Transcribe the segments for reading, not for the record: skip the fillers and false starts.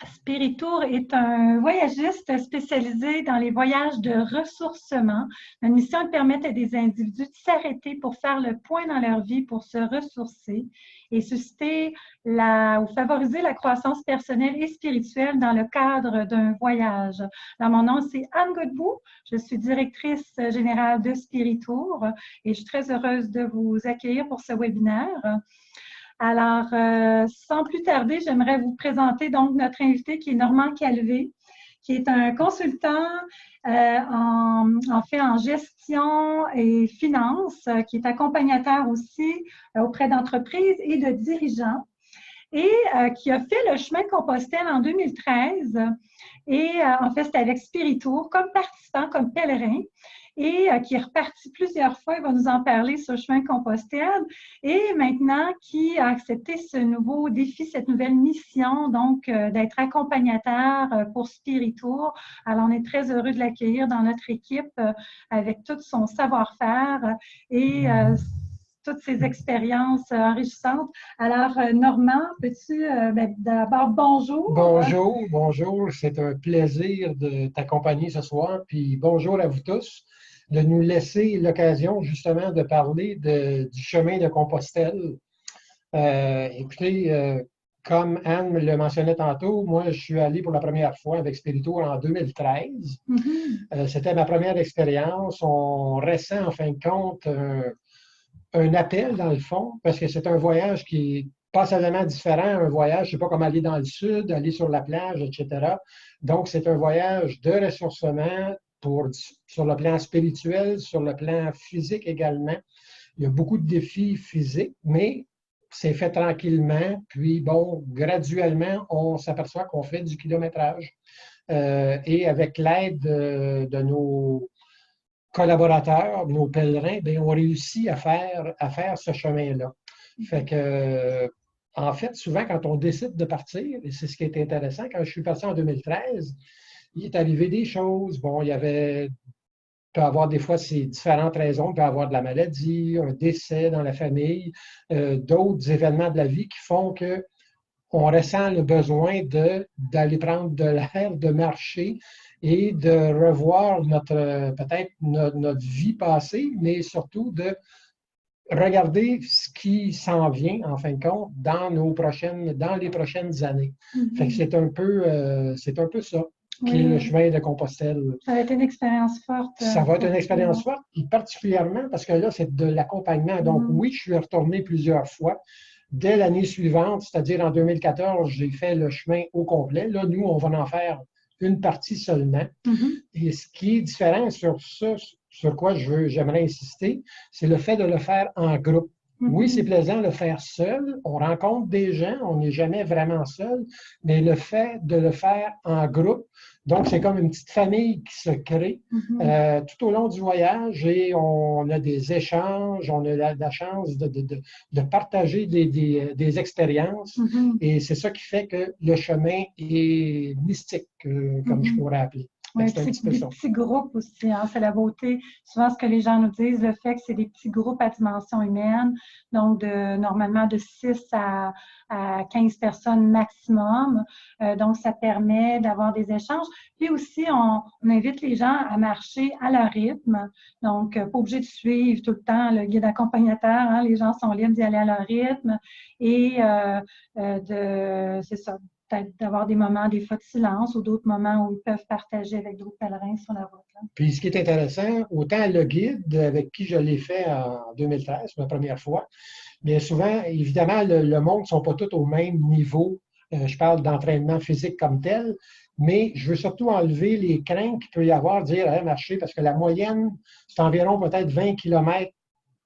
Spiritour est un voyagiste spécialisé dans les voyages de ressourcement. Notre mission est de permettre à des individus de s'arrêter pour faire le point dans leur vie, pour se ressourcer et susciter ou favoriser la croissance personnelle et spirituelle dans le cadre d'un voyage. Alors, mon nom, c'est Anne Godbout. Je suis directrice générale de Spiritour et je suis très heureuse de vous accueillir pour ce webinaire. Alors, sans plus tarder, j'aimerais vous présenter donc notre invité qui est Normand Calvé, qui est un consultant en gestion et finance, qui est accompagnateur aussi auprès d'entreprises et de dirigeants et qui a fait le chemin de Compostelle en 2013 et en fait, c'était avec Spiritour comme participant, comme pèlerin et qui est reparti plusieurs fois, il va nous en parler sur le chemin de Compostelle, et maintenant qui a accepté ce nouveau défi, cette nouvelle mission, donc d'être accompagnateur pour Spiritour. Alors, on est très heureux de l'accueillir dans notre équipe avec tout son savoir-faire et toutes ses expériences enrichissantes. Alors, Normand, peux-tu d'abord, bonjour. Bonjour. C'est un plaisir de t'accompagner ce soir. Puis bonjour à vous tous, de nous laisser l'occasion justement de parler du chemin de Compostelle. Écoutez, comme Anne le mentionnait tantôt, moi, je suis allé pour la première fois avec Spiritour en 2013. C'était ma première expérience. On ressent en fin de compte un appel, dans le fond, parce que c'est un voyage qui est passablement différent, un voyage, je ne sais pas comme aller dans le sud, aller sur la plage, etc. Donc, c'est un voyage de ressourcement sur le plan spirituel, sur le plan physique également. Il y a beaucoup de défis physiques, mais c'est fait tranquillement. Puis, bon, graduellement, on s'aperçoit qu'on fait du kilométrage. Et avec l'aide de nos collaborateurs, nos pèlerins, bien, ont réussi à faire ce chemin-là. Fait que, en fait, souvent, quand on décide de partir, et c'est ce qui est intéressant, quand je suis parti en 2013, il est arrivé des choses. Bon, il peut avoir des fois ces différentes raisons. Il peut y avoir de la maladie, un décès dans la famille, d'autres événements de la vie qui font que on ressent le besoin d'aller prendre de l'air, de marcher et de revoir peut-être notre vie passée, mais surtout de regarder ce qui s'en vient, en fin de compte, dans les prochaines années. Fait que c'est un peu ça qui est le chemin de Compostelle. Ça va être une expérience forte. Ça va être une expérience forte, et particulièrement parce que là, c'est de l'accompagnement. Donc, oui, je suis retourné plusieurs fois. Dès l'année suivante, c'est-à-dire en 2014, j'ai fait le chemin au complet. Là, nous, on va en faire une partie seulement. Et ce qui est différent sur ça, sur quoi j'aimerais insister, c'est le fait de le faire en groupe. Oui, c'est plaisant de le faire seul. On rencontre des gens, on n'est jamais vraiment seul, mais le fait de le faire en groupe, donc c'est comme une petite famille qui se crée tout au long du voyage et on a des échanges, on a la chance de partager des expériences et c'est ça qui fait que le chemin est mystique, comme je pourrais appeler. Oui, c'est des petits groupes aussi, hein, c'est la beauté. Souvent, ce que les gens nous disent, le fait que c'est des petits groupes à dimension humaine, donc normalement de 6 à 15 personnes maximum. Donc, ça permet d'avoir des échanges. Puis aussi, on invite les gens à marcher à leur rythme. Donc, pas obligé de suivre tout le temps le guide accompagnateur. Hein, les gens sont libres d'y aller à leur rythme et c'est ça. Peut-être d'avoir des moments, des fois de silence ou d'autres moments où ils peuvent partager avec d'autres pèlerins sur la route. Là. Puis ce qui est intéressant, autant le guide avec qui je l'ai fait en 2013, ma première fois, mais souvent, évidemment, le monde ne sont pas tous au même niveau. Je parle d'entraînement physique comme tel, mais je veux surtout enlever les craintes qu'il peut y avoir, dire marcher, parce que la moyenne, c'est environ peut-être 20 km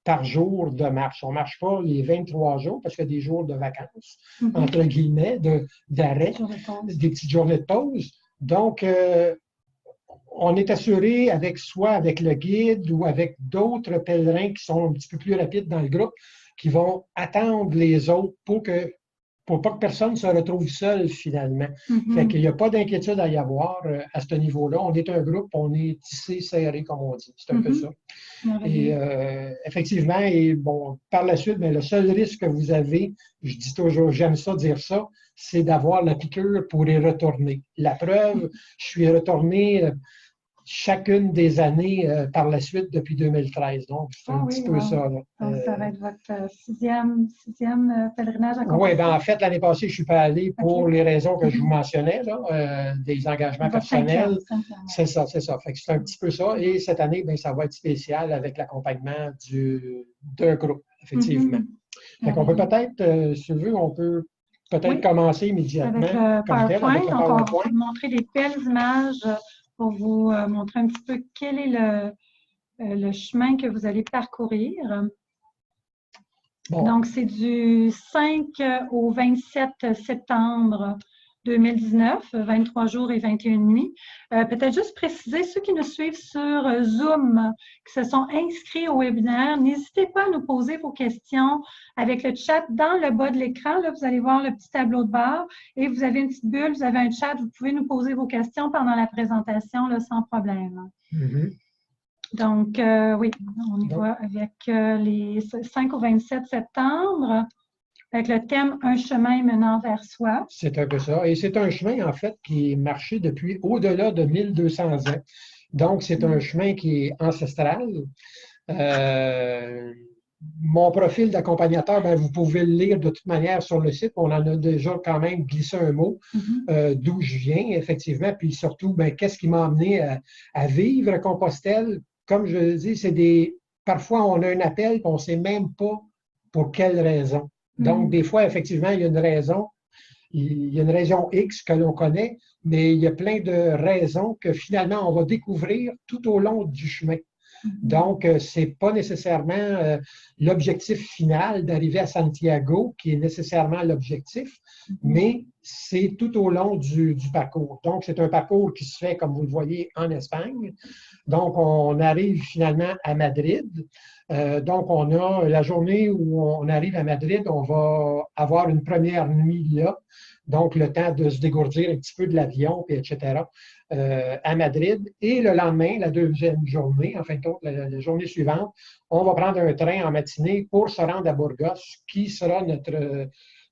par jour de marche. On ne marche pas les 23 jours parce qu'il y a des jours de vacances, entre guillemets, d'arrêt, des petites journées de pause. Donc, on est assuré soit avec le guide ou avec d'autres pèlerins qui sont un petit peu plus rapides dans le groupe, qui vont attendre les autres pour que pour pas que personne se retrouve seul finalement. Fait qu'il n'y a pas d'inquiétude à y avoir à ce niveau-là. On est un groupe, on est tissé, serré, comme on dit. C'est un peu ça. Et effectivement, et bon, par la suite, bien, le seul risque que vous avez, je dis toujours, j'aime ça dire ça, c'est d'avoir la piqûre pour y retourner. La preuve, je suis retourné chacune des années par la suite depuis 2013. Donc, c'est un petit peu ça. Là. Donc, ça va être votre sixième pèlerinage à Compostelle? Oui, bien, en fait, l'année passée, je ne suis pas allé pour les raisons que je vous mentionnais, là, des engagements personnels. C'est ça, c'est ça. Fait que c'est un petit peu ça. Et cette année, bien, ça va être spécial avec l'accompagnement d'un groupe, effectivement. Fait qu'on peut peut-être, si tu veux, on peut peut-être commencer immédiatement. Avec le PowerPoint. Donc, on va vous montrer des belles images pour vous montrer un petit peu quel est le chemin que vous allez parcourir. Bon. Donc, c'est du 5 au 27 septembre 2019, 23 jours et 21 nuits. Peut-être juste préciser, ceux qui nous suivent sur Zoom, qui se sont inscrits au webinaire, n'hésitez pas à nous poser vos questions avec le chat dans le bas de l'écran. Là, vous allez voir le petit tableau de bord et vous avez une petite bulle, vous avez un chat, vous pouvez nous poser vos questions pendant la présentation là, sans problème. Donc, oui, on y va avec les 5 au 27 septembre. Avec le thème « Un chemin menant vers soi ». C'est un peu ça. Et c'est un chemin, en fait, qui est marché depuis au-delà de 1200 ans. Donc, c'est un chemin qui est ancestral. Mon profil d'accompagnateur, ben, vous pouvez le lire de toute manière sur le site. On en a déjà quand même glissé un mot d'où je viens, effectivement. Puis surtout, ben, qu'est-ce qui m'a amené à vivre à Compostelle? Comme je le dis, parfois, on a un appel et on ne sait même pas pour quelle raison. Donc, des fois, effectivement, il y a une raison X que l'on connaît, mais il y a plein de raisons que finalement, on va découvrir tout au long du chemin. Donc, ce n'est pas nécessairement l'objectif final d'arriver à Santiago qui est nécessairement l'objectif, mais c'est tout au long du parcours. Donc, c'est un parcours qui se fait, comme vous le voyez, en Espagne. Donc, on arrive finalement à Madrid. Donc, on a la journée où on arrive à Madrid, on va avoir une première nuit là. Donc, le temps de se dégourdir un petit peu de l'avion, etc., à Madrid. Et le lendemain, la deuxième journée, en fin de compte, la journée suivante, on va prendre un train en matinée pour se rendre à Burgos, qui sera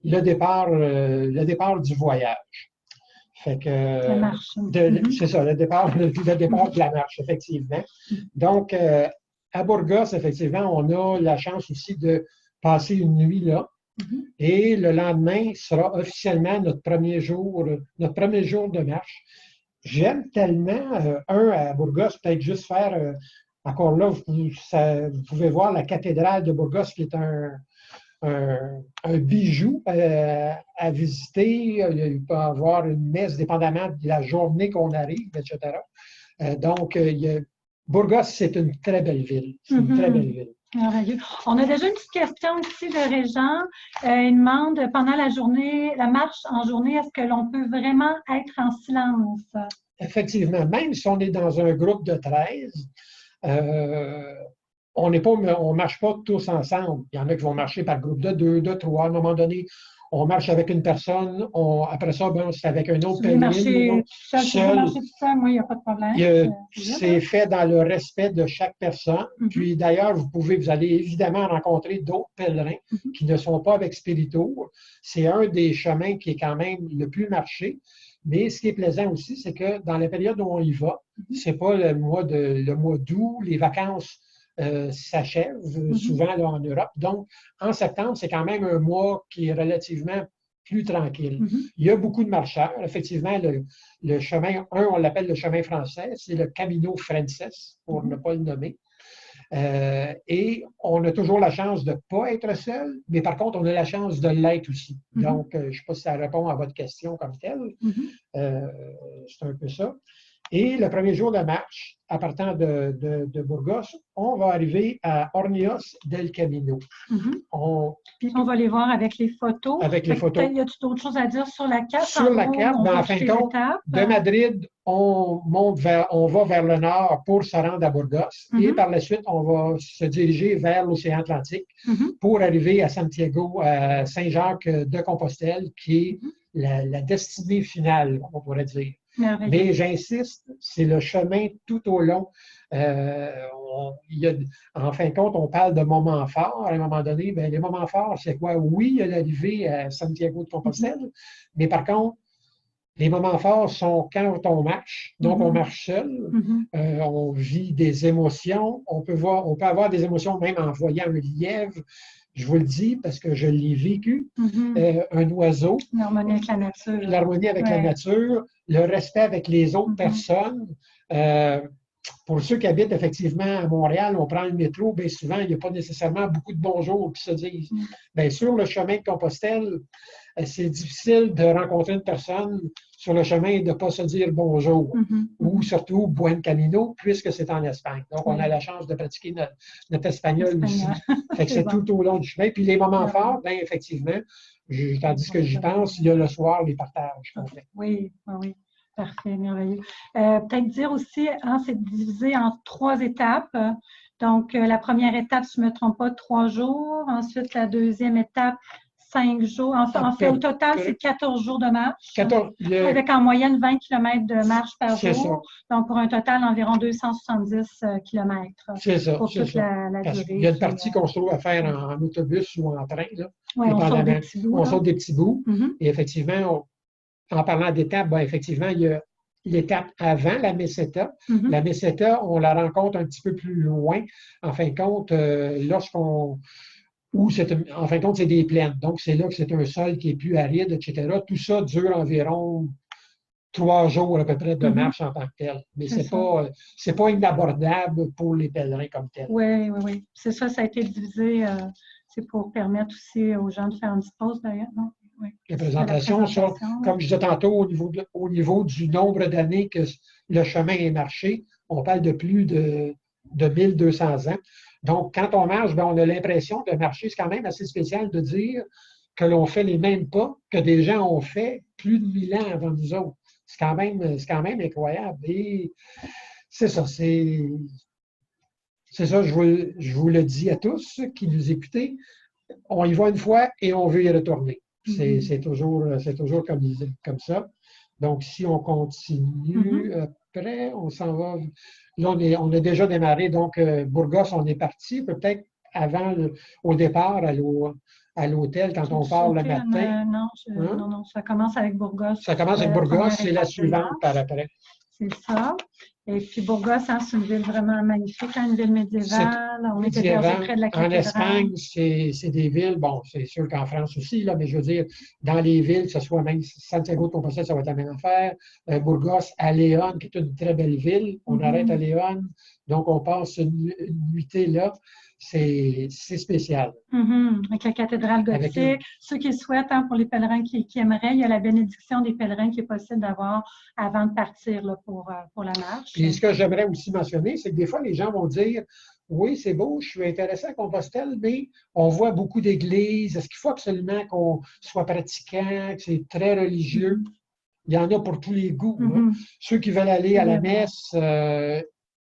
le départ du voyage. Fait que, la marche. C'est ça, le départ de la marche, effectivement. Donc, à Burgos, effectivement, on a la chance aussi de passer une nuit là. Et le lendemain sera officiellement notre premier jour de marche. J'aime tellement, à Burgos, peut-être juste faire, encore là, vous pouvez voir la cathédrale de Burgos qui est un bijou à visiter. Il peut y avoir une messe dépendamment de la journée qu'on arrive, etc. Donc, Burgos, c'est une très belle ville. C'est une très belle ville. Merveilleux. On a déjà une petite question ici de Régent. Il demande, pendant la marche en journée, est-ce que l'on peut vraiment être en silence? Effectivement, même si on est dans un groupe de 13, on ne marche pas tous ensemble. Il y en a qui vont marcher par groupe de 2, de 3. À un moment donné, on marche avec une personne. Après ça, ben, c'est avec un autre pèlerin. Seul. Marcher tout seul, moi, il n'y a pas de problème. C'est fait dans le respect de chaque personne. Puis d'ailleurs, vous allez évidemment rencontrer d'autres pèlerins qui ne sont pas avec Spirito. C'est un des chemins qui est quand même le plus marché. Mais ce qui est plaisant aussi, c'est que dans la période où on y va, c'est pas le mois d'août, les vacances s'achèvent souvent là, en Europe. Donc, en septembre, c'est quand même un mois qui est relativement plus tranquille. Il y a beaucoup de marcheurs. Effectivement, le chemin, on l'appelle le chemin français, c'est le Camino Frances, pour ne pas le nommer. Et on a toujours la chance de ne pas être seul, mais par contre, on a la chance de l'être aussi. Donc, je ne sais pas si ça répond à votre question comme telle. C'est un peu ça. Et le premier jour de marche, à partir de Burgos, on va arriver à Hornios del Camino. Puis on va les voir avec les photos. Avec les photos. Peut-être y a-t-il d'autres choses à dire sur la carte? Sur la carte, en fin de compte, de Madrid, on va vers le nord pour se rendre à Burgos et par la suite, on va se diriger vers l'océan Atlantique pour arriver à Santiago, à Saint-Jacques de Compostelle, qui est la destinée finale, on pourrait dire. Mais j'insiste, c'est le chemin tout au long. En fin de compte, on parle de moments forts. À un moment donné, les moments forts, c'est quoi? Oui, il y a l'arrivée à Santiago de Compostelle, mais par contre, les moments forts sont quand on marche, donc on marche seul, on vit des émotions, on peut avoir des émotions même en voyant un lièvre. Je vous le dis parce que je l'ai vécu, un oiseau. L'harmonie avec la nature. L'harmonie avec la nature, le respect avec les autres personnes. Pour ceux qui habitent effectivement à Montréal, on prend le métro, bien souvent, il n'y a pas nécessairement beaucoup de bonjours qui se disent. Bien, sur le chemin de Compostelle, c'est difficile de rencontrer une personne sur le chemin et de ne pas se dire bonjour, ou surtout buen camino, puisque c'est en Espagne. Donc, on a la chance de pratiquer notre espagnol aussi. Fait que c'est tout au long du chemin. Puis les moments forts, bien, effectivement, tandis que j'y pense, il y a le soir, les partages qu'on fait. Oui, oui. Parfait, merveilleux. Peut-être dire aussi, c'est divisé en 3 étapes. Donc, la première étape, si je ne me trompe pas, 3 jours. Ensuite, la deuxième étape, 5 jours. En fait, au total, c'est 14 jours de marche. Avec en moyenne 20 km de marche par jour. Donc, pour un total d'environ 270 km. C'est ça. Pour toute la durée. Il y a une partie qu'on se trouve à faire en autobus ou en train. Oui, on saute des petits bouts. On saute des petits bouts. Et effectivement, en parlant d'étapes, effectivement, il y a l'étape avant la Meseta. La Meseta, on la rencontre un petit peu plus loin. En fin de compte, en fin de compte, c'est des plaines. Donc, c'est là que c'est un sol qui est plus aride, etc. Tout ça dure environ 3 jours à peu près de marche en tant que tel. Mais c'est pas inabordable pour les pèlerins comme tel. Oui. C'est ça a été divisé. C'est pour permettre aussi aux gens de faire une petite pause d'ailleurs, non? Oui. Les présentations sont, comme je disais tantôt, au niveau du nombre d'années que le chemin est marché, on parle de plus de 1200 ans. Donc, quand on marche, on a l'impression de marcher. C'est quand même assez spécial de dire que l'on fait les mêmes pas que des gens ont fait plus de 1000 ans avant nous autres. C'est quand même incroyable. Et c'est ça, je vous le dis à tous qui nous écoutez, on y va une fois et on veut y retourner. C'est toujours comme ça. Donc, si on continue, après, on s'en va. Là, on a déjà démarré. Donc, Burgos, on est parti. Peut-être avant, au départ, à l'hôtel, quand on part le matin. Non, ça commence avec Burgos. Ça commence avec Burgos, c'est la suivante par après. C'est ça. Et puis Burgos, c'est une ville vraiment magnifique, une ville médiévale. On est hébergé près de la cathédrale. En Espagne, c'est des villes, bon, c'est sûr qu'en France aussi, là, mais je veux dire, dans les villes, que ce soit même Santiago de Compostelle, ça va être la même affaire. Burgos, à Léon, qui est une très belle ville. On arrête à Léon, donc on passe une nuitée là. C'est spécial. Avec la cathédrale gothique. Ceux qui souhaitent, pour les pèlerins qui aimeraient, il y a la bénédiction des pèlerins qui est possible d'avoir avant de partir là, pour la marche. Puis ce que j'aimerais aussi mentionner, c'est que des fois, les gens vont dire oui, c'est beau, je suis intéressé à Compostelle, mais on voit beaucoup d'églises. Est-ce qu'il faut absolument qu'on soit pratiquant, que c'est très religieux? Il y en a pour tous les goûts. Ceux qui veulent aller à la messe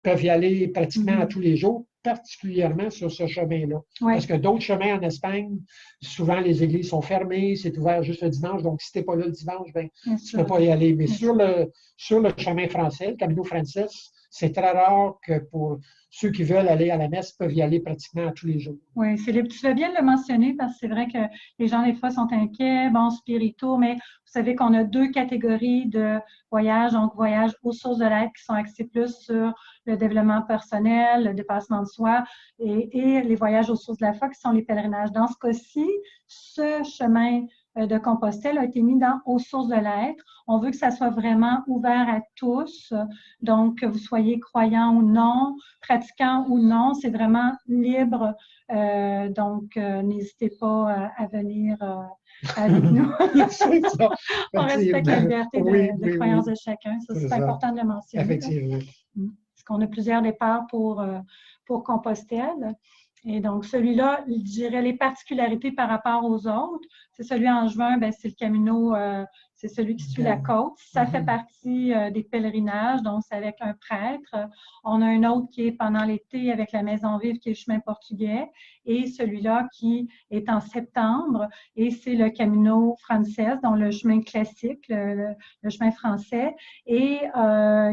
peuvent y aller pratiquement à tous les jours, particulièrement sur ce chemin-là. Parce que d'autres chemins en Espagne, souvent les églises sont fermées, c'est ouvert juste le dimanche, donc si tu n'es pas là le dimanche, tu ne peux pas y aller. Mais sur le chemin français, le Camino Frances, c'est très rare que pour ceux qui veulent aller à la messe peuvent y aller pratiquement tous les jours. Oui, Philippe, tu fais bien de le mentionner parce que c'est vrai que les gens, des fois, sont inquiets, spirituaux, mais vous savez qu'on a 2 catégories de voyages, donc voyages aux sources de l'être qui sont axés plus sur le développement personnel, le dépassement de soi et les voyages aux sources de la foi qui sont les pèlerinages. Dans ce cas-ci, ce chemin de Compostelle a été mis aux sources de l'être. On veut que ça soit vraiment ouvert à tous, donc que vous soyez croyant ou non, pratiquant ou non, c'est vraiment libre. Donc, n'hésitez pas à venir avec nous. On respecte la liberté de croyance de chacun. Ça, c'est important de le mentionner. Effectivement. Parce qu'on a plusieurs départs pour Compostelle. Et donc, celui-là, je dirais les particularités par rapport aux autres. C'est celui en juin, ben, c'est le Camino, c'est celui qui suit la côte. Ça fait partie des pèlerinages, donc c'est avec un prêtre. On a un autre qui est pendant l'été avec la Maison Vive, qui est le chemin portugais. Et celui-là qui est en septembre, et c'est le Camino Frances, donc le chemin classique, le chemin français, et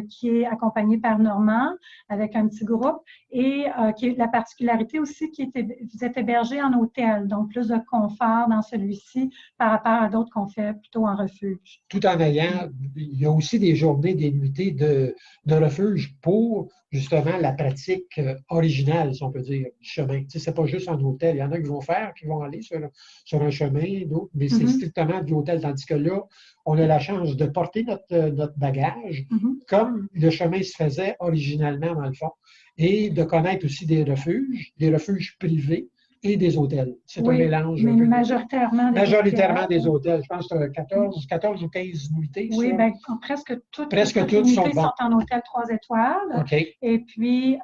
qui est accompagné par Normand avec un petit groupe. Et qui est la particularité aussi, vous êtes hébergé en hôtel, donc plus de confort dans celui-ci par rapport à d'autres qu'on fait plutôt en refuge. Tout en ayant, il y a aussi des journées, des nuitées de refuge pour justement la pratique originale, si on peut dire, du chemin. Tu sais, c'est pas juste en hôtel. Il y en a qui vont aller sur un chemin, d'autres, mais c'est strictement de l'hôtel. Tandis que là, on a la chance de porter notre bagage comme le chemin se faisait originalement dans le fond, et de connaître aussi des refuges privés et des hôtels. C'est un mélange. Mais majoritairement des hôtels. Je pense que tu as 14 ou 15 nuitées. Oui, bien, presque toutes les nuitées sont en hôtel 3 étoiles. Okay. Et puis,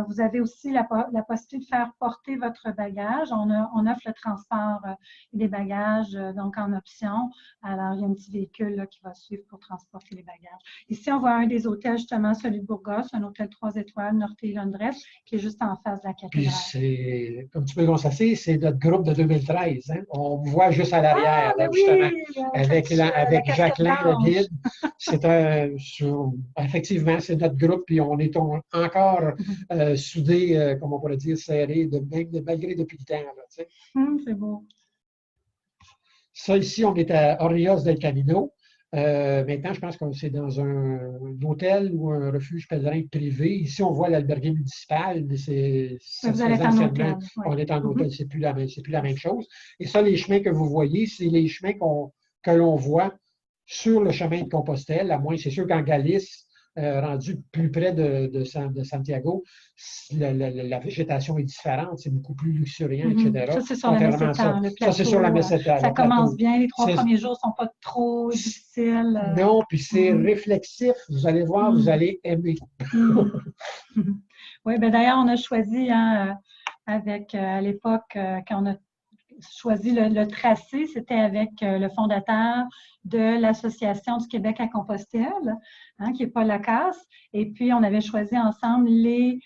vous avez aussi la possibilité de faire porter votre bagage. On offre le transport des bagages, donc en option. Alors, il y a un petit véhicule là, qui va suivre pour transporter les bagages. Ici, on voit un des hôtels, justement, celui de Burgos, un hôtel 3 étoiles, Norte Londres, qui est juste en face de la cathédrale. Puis, c'est, comme tu peux le constater, c'est notre groupe de 2013. Hein? On me voit juste à l'arrière, justement, avec Jacqueline, le guide. Effectivement, c'est notre groupe, puis on est encore soudés, comme on pourrait dire, serrés, malgré depuis le temps. C'est beau. Ça, ici, on est à Orrillos del Camino. Maintenant, je pense que c'est dans un hôtel ou un refuge pèlerin privé. Ici, on voit l'albergue municipal, mais vous allez en hôtel. On est en hôtel, c'est plus la même chose. Et ça, les chemins que vous voyez, c'est les chemins que l'on voit sur le chemin de Compostelle, à moins, c'est sûr qu'en Galice, rendu plus près de Santiago, la végétation est différente, c'est beaucoup plus luxuriant, etc. Ça, c'est sur la Meseta, le plateau. Ça, c'est sur la Meseta. Ça commence bien, les 3 premiers jours ne sont pas trop difficiles. Non, puis c'est réflexif. Vous allez voir, vous allez aimer. Oui, bien d'ailleurs, on a choisi, à l'époque, quand on a choisi le tracé, c'était avec le fondateur de l'Association du Québec à Compostelle, qui est Paul Lacasse. Et puis, on avait choisi ensemble les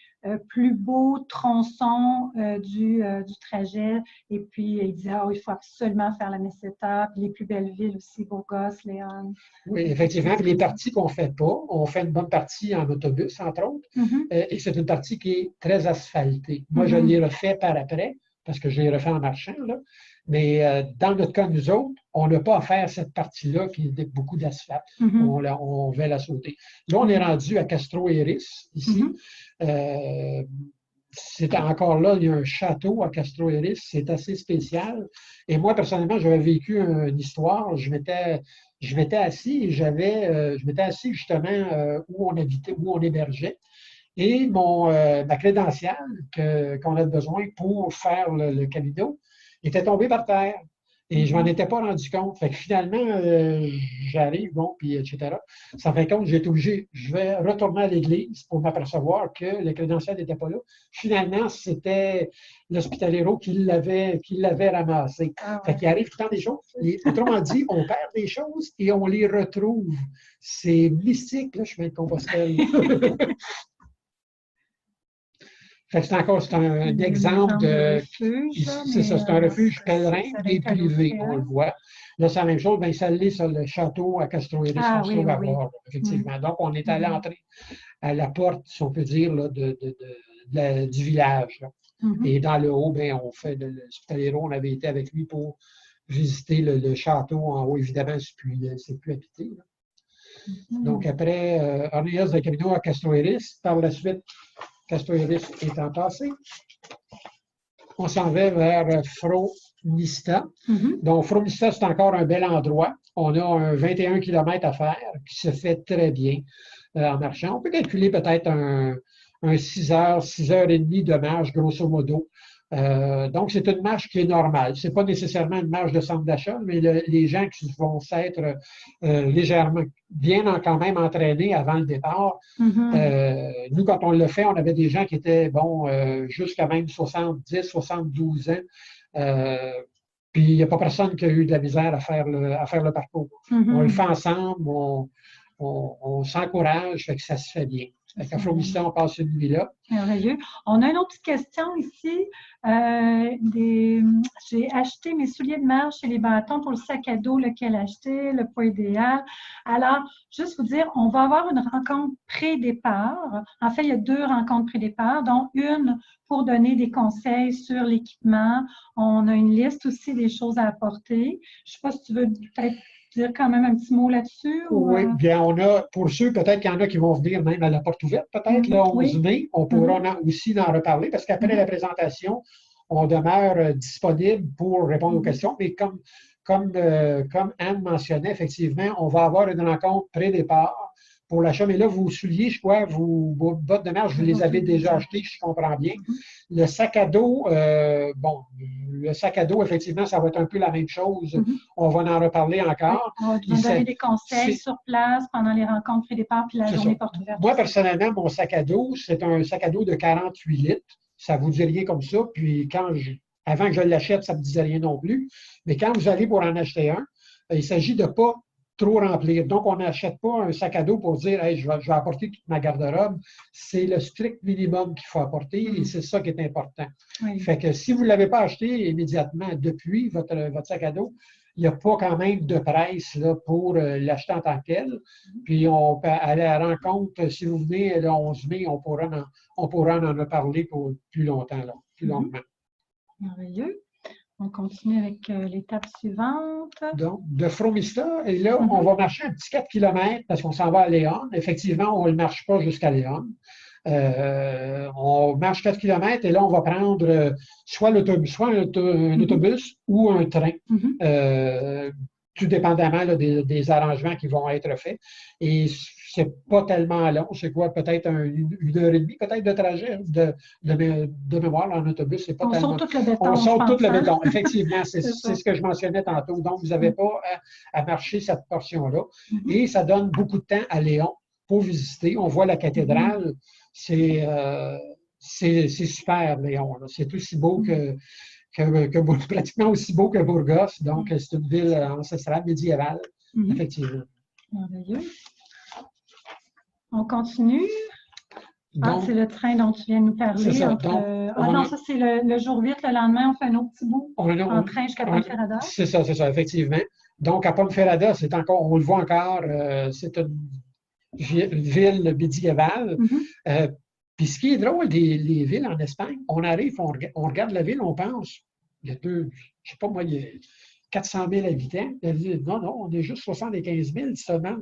plus beaux tronçons du trajet. Et puis, il disait, il faut absolument faire la Meseta, puis les plus belles villes aussi, Burgos, Léon. Oui, effectivement. Puis les parties qu'on ne fait pas, on fait une bonne partie en autobus, entre autres. Et c'est une partie qui est très asphaltée. Moi, je l'ai refait par après, parce que je l'ai refait en marchant, là. Mais dans notre cas, nous autres, on n'a pas à faire cette partie-là qui est beaucoup d'asphalte. On va la sauter. Là, on est rendu à Castro Eris, ici. C'est encore là, il y a un château à Castro Eris, c'est assez spécial. Et moi, personnellement, j'avais vécu une histoire. Je m'étais assis et je m'étais assis justement où on habitait, où on hébergeait. Et ma crédentiale qu'on a besoin pour faire le Camino était tombée par terre. Et je ne m'en étais pas rendu compte. Fait que finalement, j'arrive, puis etc. Ça fait compte, j'ai été obligé, je vais retourner à l'église pour m'apercevoir que le crédentiel n'était pas là. Finalement, c'était l'hospitalero qui l'avait ramassé. Fait qu'il arrive tout le temps des choses. Autrement dit, on perd des choses et on les retrouve. C'est mystique, le chemin de Compostelle. C'est un exemple de. C'est ça, c'est un refuge pèlerin et privé, on le voit. Là, c'est la même chose, bien, ça l'est sur le château à Castro Eris, on se trouve à voir, effectivement. Donc, on est à l'entrée, à la porte, si on peut dire, là, du village. Et dans le haut, bien, on fait l'hospitalero, on avait été avec lui pour visiter le château en haut. Évidemment, c'est plus habité. Donc, après Orrillos del Camino à Castro Eris, par la suite, Castro Eris étant passé, on s'en va vers Fromista. Donc, Fromista, c'est encore un bel endroit. On a un 21 km à faire qui se fait très bien en marchant. On peut calculer peut-être un 6 heures, 6 heures et demie de marche, grosso modo. Donc, c'est une marche qui est normale. Ce n'est pas nécessairement une marche de centre d'achat, mais les gens qui vont s'être légèrement, bien quand même entraînés avant le départ. Nous, quand on l'a fait, on avait des gens qui étaient, jusqu'à même 70, 72 ans. Puis, il n'y a pas personne qui a eu de la misère à faire le parcours. On le fait ensemble, on s'encourage, fait que ça se fait bien. À Fromista, on passe une nuit là. Merveilleux. On a une autre petite question ici. J'ai acheté mes souliers de marche et les bâtons pour le sac à dos, lequel acheter, le poids idéal. Alors, juste vous dire, on va avoir une rencontre pré-départ. En fait, il y a 2 rencontres pré-départ, dont une pour donner des conseils sur l'équipement. On a une liste aussi des choses à apporter. Je ne sais pas si tu veux peut-être dire quand même un petit mot là-dessus? Oui, bien, on a, pour ceux, peut-être qu'il y en a qui vont venir même à la porte ouverte, peut-être, le 11 mai. On pourra aussi en reparler parce qu'après la présentation, on demeure disponible pour répondre aux questions. Mais comme Anne mentionnait, effectivement, on va avoir une rencontre pré-départ pour l'achat. Mais là, vos souliers, je crois, vos bottes de marche, vous les avez déjà achetées, je comprends bien. Le sac à dos, le sac à dos, effectivement, ça va être un peu la même chose. On va en reparler encore. On va donner des conseils sur place pendant les rencontres pré-départ puis la journée porte ouverte. Moi, personnellement, mon sac à dos, c'est un sac à dos de 48 litres. Ça ne vous dit rien comme ça. Puis avant que je l'achète, ça ne me disait rien non plus. Mais quand vous allez pour en acheter un, il s'agit de ne pas trop remplir. Donc, on n'achète pas un sac à dos pour dire hey, je vais apporter toute ma garde-robe. C'est le strict minimum qu'il faut apporter et c'est ça qui est important. Oui. Fait que si vous ne l'avez pas acheté immédiatement depuis votre sac à dos, il n'y a pas quand même de presse là, pour l'acheter en tant que tel. Puis, on peut aller à la rencontre. Si vous venez le 11 mai, on pourra en reparler pour plus longtemps, là, plus longuement. Merveilleux. On continue avec l'étape suivante. Donc, de Fromista, et là, on va marcher un petit 4 km parce qu'on s'en va à Léon. Effectivement, on ne marche pas jusqu'à Léon. On marche 4 km et là, on va prendre soit un autobus ou un train, tout dépendamment là, des arrangements qui vont être faits. Et c'est pas tellement long. C'est quoi, peut-être une heure et demie, peut-être de trajet de mémoire en autobus. C'est pas tellement... saute tout le béton. On saute tout le béton, effectivement. C'est ce que je mentionnais tantôt. Donc, vous n'avez pas à marcher cette portion-là. Et ça donne beaucoup de temps à Léon pour visiter. On voit la cathédrale. C'est super, Léon. C'est aussi beau pratiquement aussi beau que Burgos. Donc, c'est une ville ancestrale, médiévale, effectivement. Merveilleux. On continue. C'est le train dont tu viens de nous parler. Ça. Ça, c'est le jour 8. Le lendemain, on fait un autre petit bout en train jusqu'à Ponferrada. C'est ça, effectivement. Donc, à Ponferrada, on le voit encore, c'est une ville médiévale. Puis, ce qui est drôle, les villes en Espagne, on arrive, on regarde la ville, on pense, il y a je ne sais pas moi, il y a 400 000 habitants. Non, on est juste 75 000 seulement.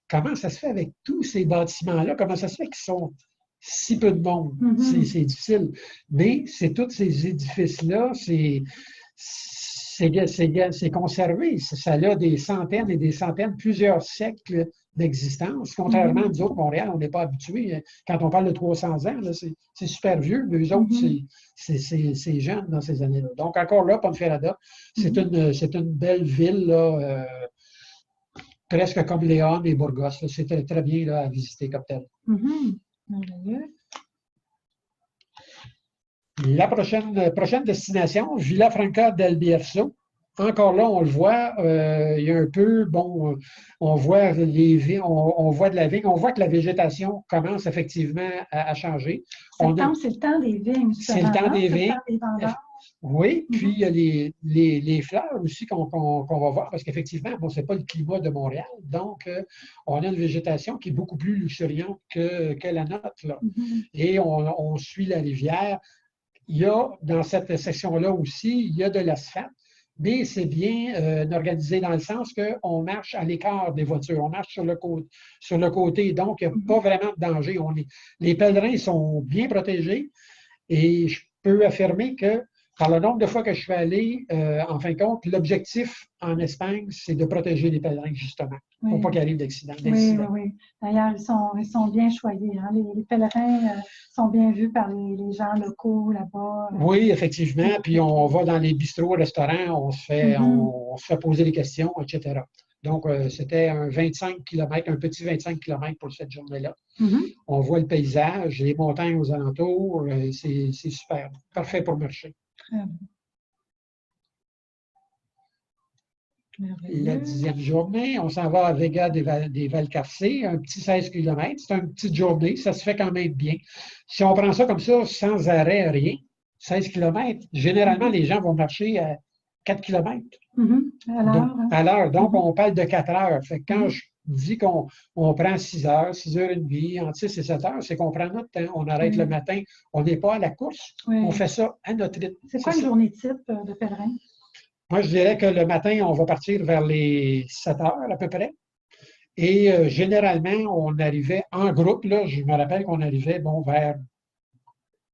Comment ça se fait avec tous ces bâtiments-là? Comment ça se fait qu'ils sont si peu de monde? C'est difficile. Mais c'est tous ces édifices-là, c'est conservé. Ça a des centaines et des centaines, plusieurs siècles d'existence. Contrairement à nous autres, Montréal, on n'est pas habitué. Quand on parle de 300 ans, c'est super vieux, mais eux autres, c'est jeune dans ces années-là. Donc, encore là, Ponferrada, c'est une belle ville, là, presque comme Léon et Burgos. C'était très bien là, à visiter comme tel. La prochaine destination, Vilafranca del Bierzo. Encore là, on le voit, il y a un peu, on voit on voit de la vigne, on voit que la végétation commence effectivement à changer. C'est le temps des vignes. C'est le temps des vignes. Oui, puis il y a les fleurs aussi qu'on va voir, parce qu'effectivement, ce n'est pas le climat de Montréal, donc on a une végétation qui est beaucoup plus luxuriante que la nôtre. Là. Et on suit la rivière. Il y a, dans cette section-là aussi, il y a de l'asphalte, mais c'est bien organisé dans le sens qu'on marche à l'écart des voitures, on marche sur le côté, donc il n'y a pas vraiment de danger. Les pèlerins sont bien protégés et je peux affirmer que Par le nombre de fois que je suis allé, en fin de compte, l'objectif en Espagne, c'est de protéger les pèlerins, justement, pour pas qu'il arrive d'accident. Oui, oui, oui. D'ailleurs, ils sont bien choyés. Hein? Les pèlerins sont bien vus par les gens locaux là-bas. Oui, effectivement. Puis on va dans les bistrots, restaurants, on se fait poser des questions, etc. Donc, c'était un 25 km, un petit 25 km pour cette journée-là. On voit le paysage, les montagnes aux alentours, c'est super. Parfait pour marcher. Très bien. La 10e journée, on s'en va à Vega des Valcarce, un petit 16 km. C'est une petite journée, ça se fait quand même bien. Si on prend ça comme ça, sans arrêt, rien, 16 km, généralement, les gens vont marcher à 4 km à l'heure. Donc, on parle de 4 heures. Fait que quand je dis qu'on prend 6 heures, 6 heures et demie, entre 6 et 7 heures, c'est qu'on prend notre temps. On arrête le matin. On n'est pas à la course. On fait ça à notre rythme. C'est quoi une journée type de pèlerin? Moi, je dirais que le matin, on va partir vers les 7 heures à peu près. Et généralement, on arrivait en groupe. Là, je me rappelle qu'on arrivait vers,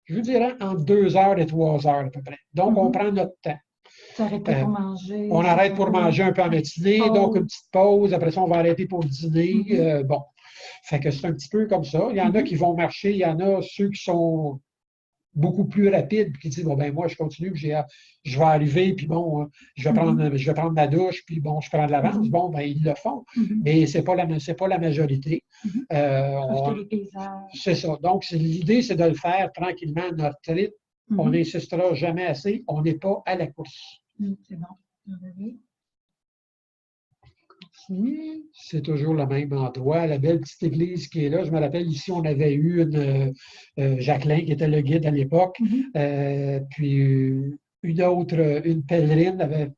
je vous dirais, entre 2 heures et 3 heures à peu près. Donc, on prend notre temps. Pour manger. On arrête pour manger un peu en matinée, donc une petite pause. Après ça, on va arrêter pour dîner. Bon, fait que c'est un petit peu comme ça. Il y en a qui vont marcher, il y en a ceux qui sont beaucoup plus rapides, puis qui disent, bon, ben moi, je continue, je vais arriver, puis bon, je vais prendre ma douche, puis bon, je prends de l'avance. Bon, ben ils le font, mais c'est pas la majorité. C'est ça. Donc, l'idée, c'est de le faire tranquillement à notre rythme. On n'insistera jamais assez. On n'est pas à la course. C'est bon. C'est toujours le même endroit, la belle petite église qui est là. Je me rappelle, ici, on avait eu Jacqueline, qui était le guide à l'époque, puis une pèlerine avait